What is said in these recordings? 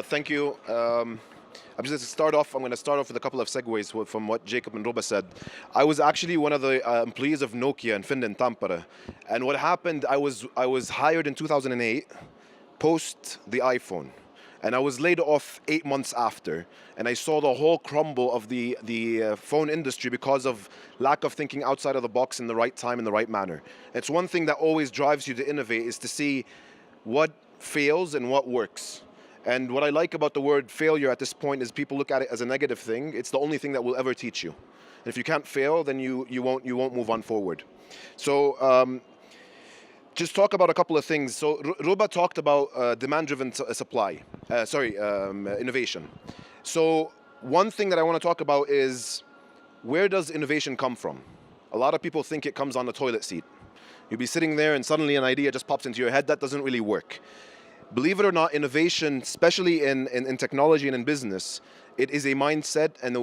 Thank you. I'm just going to start off with a couple of segues from what Jacob and Roba said. I was actually one of the employees of Nokia in Finland, Tampere. And what happened, I was hired in 2008, post the iPhone. And I was laid off 8 months after. And I saw the whole crumble of the phone industry because of lack of thinking outside of the box in the right time, in the right manner. It's one thing that always drives you to innovate is to see what fails and what works. And what I like about the word failure at this point is people look at it as a negative thing. It's the only thing that will ever teach you. And if you can't fail, then you won't move on forward. So just talk about a couple of things. So Ruba talked about demand-driven supply. Innovation. So one thing that I want to talk about is, where does innovation come from? A lot of people think it comes on the toilet seat. You'll be sitting there and suddenly an idea just pops into your head. That doesn't really work. Believe it or not, innovation, especially in technology and in business, it is a mindset and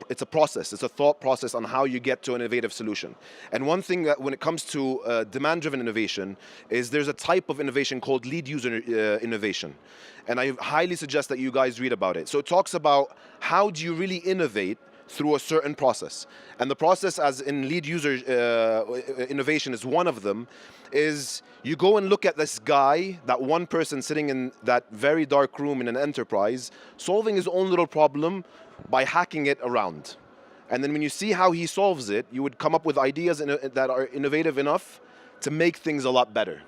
it's a process. It's a thought process on how you get to an innovative solution. And one thing that when it comes to demand-driven innovation is there's a type of innovation called lead user innovation. And I highly suggest that you guys read about it. So it talks about how do you really innovate through a certain process. And the process, as in lead user innovation is one of them, is you go and look at this guy, that one person sitting in that very dark room in an enterprise, solving his own little problem by hacking it around. And then when you see how he solves it, you would come up with ideas that are innovative enough to make things a lot better.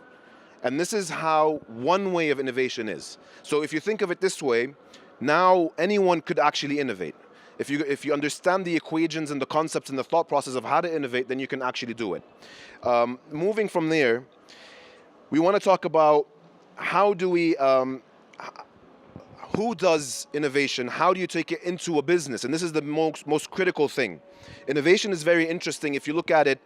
And this is how one way of innovation is. So if you think of it this way, now anyone could actually innovate. If you understand the equations and the concepts and the thought process of how to innovate, then you can actually do it. Moving from there, we want to talk about how do we, who does innovation? How do you take it into a business? And this is the most critical thing. Innovation is very interesting. If you look at it,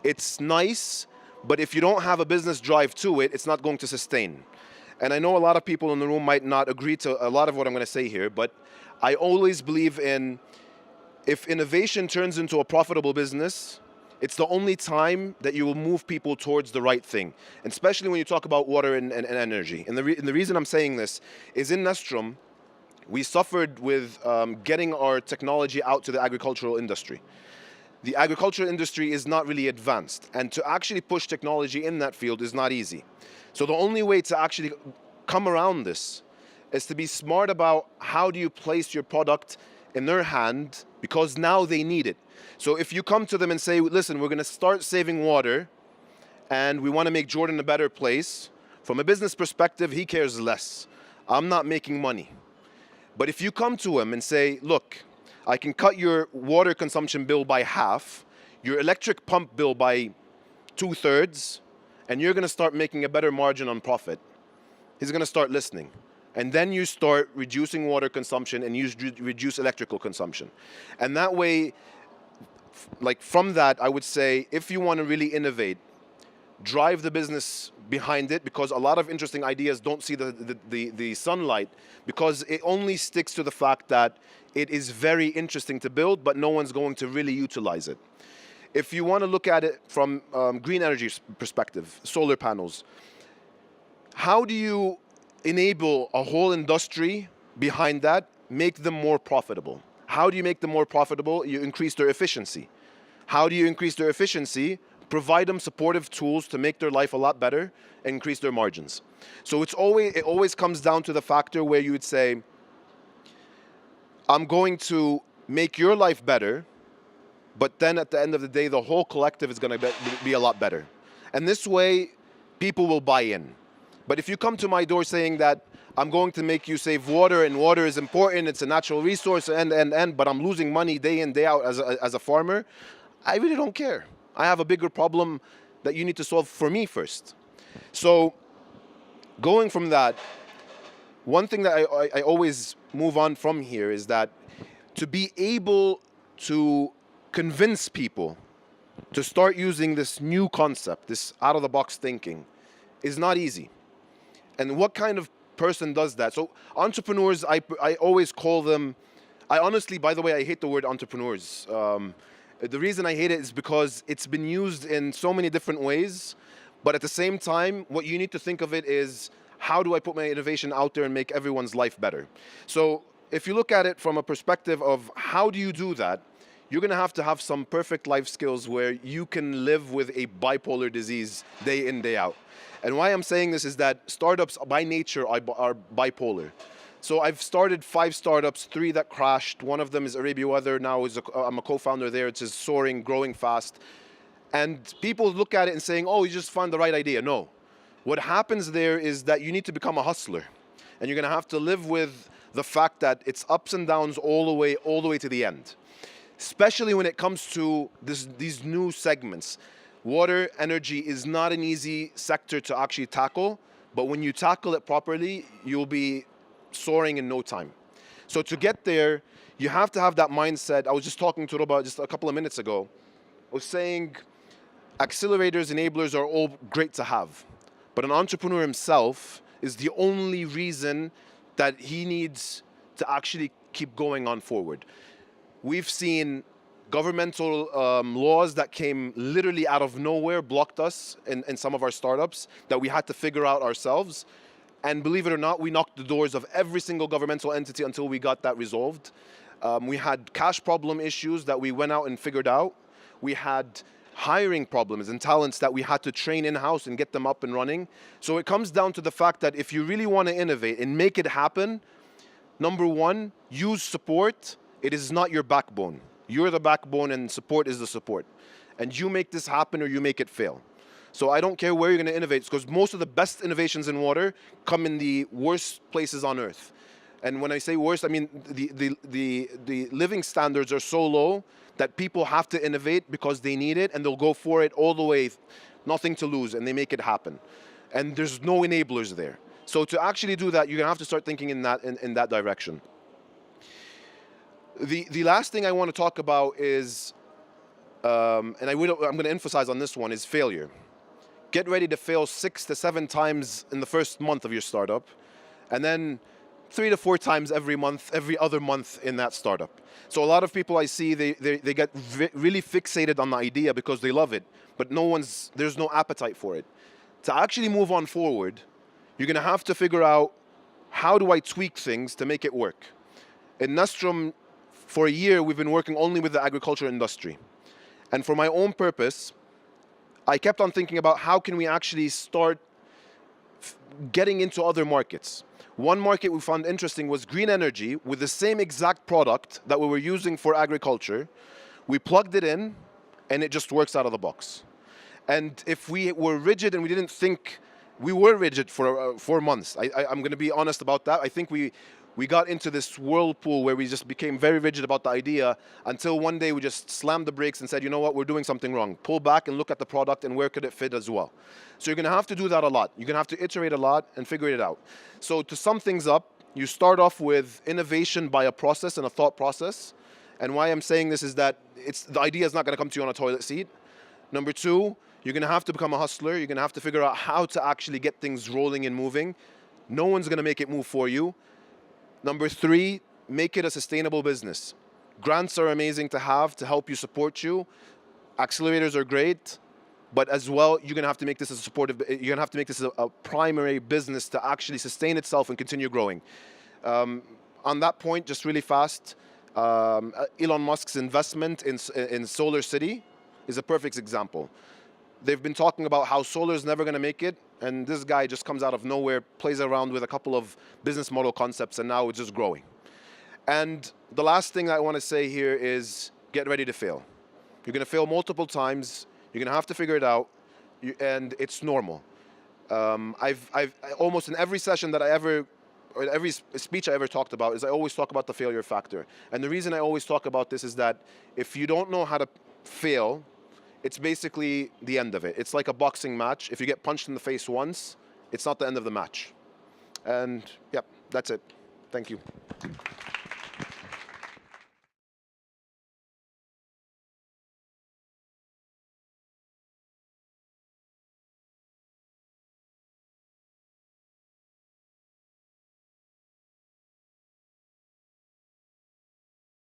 it's nice, but if you don't have a business drive to it, it's not going to sustain. And I know a lot of people in the room might not agree to a lot of what I'm going to say here, but I always believe in, if innovation turns into a profitable business, it's the only time that you will move people towards the right thing, and especially when you talk about water and energy. And the reason I'm saying this is, in Nestrom, we suffered with getting our technology out to the agricultural industry. The agricultural industry is not really advanced, and to actually push technology in that field is not easy. So the only way to actually come around this is to be smart about how do you place your product in their hand, because now they need it. So if you come to them and say, listen, we're going to start saving water and we want to make Jordan a better place, from a business perspective, he cares less. I'm not making money. But if you come to him and say, look, I can cut your water consumption bill by half, your electric pump bill by 2/3, and you're going to start making a better margin on profit, he's going to start listening. And then you start reducing water consumption and you reduce electrical consumption. And that way, like from that, I would say, if you want to really innovate, drive the business behind it, because a lot of interesting ideas don't see the sunlight, because it only sticks to the fact that it is very interesting to build, but no one's going to really utilize it. If you want to look at it from green energy perspective, solar panels, how do you enable a whole industry behind that, make them more profitable? How do you make them more profitable? You increase their efficiency. How do you increase their efficiency? Provide them supportive tools to make their life a lot better and increase their margins. So it always comes down to the factor where you would say, I'm going to make your life better, but then at the end of the day, the whole collective is going to be a lot better. And this way, people will buy in. But if you come to my door saying that I'm going to make you save water, and water is important, it's a natural resource, but I'm losing money day in, day out as a farmer, I really don't care. I have a bigger problem that you need to solve for me first. So going from that, one thing that I always move on from here is that to be able to convince people to start using this new concept, this out-of-the-box thinking, is not easy. And what kind of person does that? So entrepreneurs, I always call them, I honestly, by the way, I hate the word entrepreneurs. The reason I hate it is because it's been used in so many different ways, but at the same time, what you need to think of it is, how do I put my innovation out there and make everyone's life better? So if you look at it from a perspective of how do you do that, you're going to have some perfect life skills where you can live with a bipolar disease day in, day out. And why I'm saying this is that startups by nature are bipolar. So I've started 5 startups, 3 that crashed. One of them is Arabia Weather. Now I'm a co-founder there. It's just soaring, growing fast. And people look at it and saying, oh, you just found the right idea. No. What happens there is that you need to become a hustler. And you're going to have to live with the fact that it's ups and downs all the way to the end. Especially when it comes to these new segments. Water, energy is not an easy sector to actually tackle, but when you tackle it properly, you'll be soaring in no time. So to get there, you have to have that mindset. I was just talking to Ruba just a couple of minutes ago. I was saying accelerators, enablers are all great to have, but an entrepreneur himself is the only reason that he needs to actually keep going on forward. We've seen governmental laws that came literally out of nowhere, blocked us in some of our startups that we had to figure out ourselves. And believe it or not, we knocked the doors of every single governmental entity until we got that resolved. We had cash problem issues that we went out and figured out. We had hiring problems and talents that we had to train in-house and get them up and running. So it comes down to the fact that if you really want to innovate and make it happen, number one, use support. It is not your backbone. You're the backbone and support is the support. And you make this happen or you make it fail. So I don't care where you're going to innovate, because most of the best innovations in water come in the worst places on earth. And when I say worst, I mean the living standards are so low that people have to innovate because they need it, and they'll go for it all the way, nothing to lose, and they make it happen. And there's no enablers there. So to actually do that, you're going to have to start thinking in that direction. The last thing I want to talk about is, and I'm going to emphasize on this one, is failure. Get ready to fail 6 to 7 times in the first month of your startup, and then 3 to 4 times every month, every other month in that startup. So a lot of people I see, they get really fixated on the idea because they love it, but there's no appetite for it. To actually move on forward, you're going to have to figure out, how do I tweak things to make it work? In Nestrom, for a year, we've been working only with the agriculture industry. And for my own purpose, I kept on thinking about how can we actually start getting into other markets. One market we found interesting was green energy with the same exact product that we were using for agriculture. We plugged it in and it just works out of the box. And if we were rigid and we didn't think, we were rigid for 4 months. I'm going to be honest about that. I think we got into this whirlpool where we just became very rigid about the idea until one day we just slammed the brakes and said, you know what, we're doing something wrong. Pull back and look at the product and where could it fit as well. So you're going to have to do that a lot. You're going to have to iterate a lot and figure it out. So to sum things up, you start off with innovation by a process and a thought process. And why I'm saying this is that the idea is not going to come to you on a toilet seat. Number 2, you're going to have to become a hustler. You're going to have to figure out how to actually get things rolling and moving. No one's going to make it move for you. Number 3, make it a sustainable business. Grants are amazing to have to help you support you. Accelerators are great, but as well, you're going to have to make this you're going to have to make this a primary business to actually sustain itself and continue growing. On that point, just really fast, Elon Musk's investment in Solar City is a perfect example. They've been talking about how solar is never going to make it, and this guy just comes out of nowhere, plays around with a couple of business model concepts, and now it's just growing. And the last thing I want to say here is get ready to fail. You're going to fail multiple times. You're going to have to figure it out, and it's normal. I've almost in every session that or every speech I ever talked about is I always talk about the failure factor. And the reason I always talk about this is that if you don't know how to fail, it's basically the end of it. It's like a boxing match. If you get punched in the face once, it's not the end of the match. And yep, that's it. Thank you.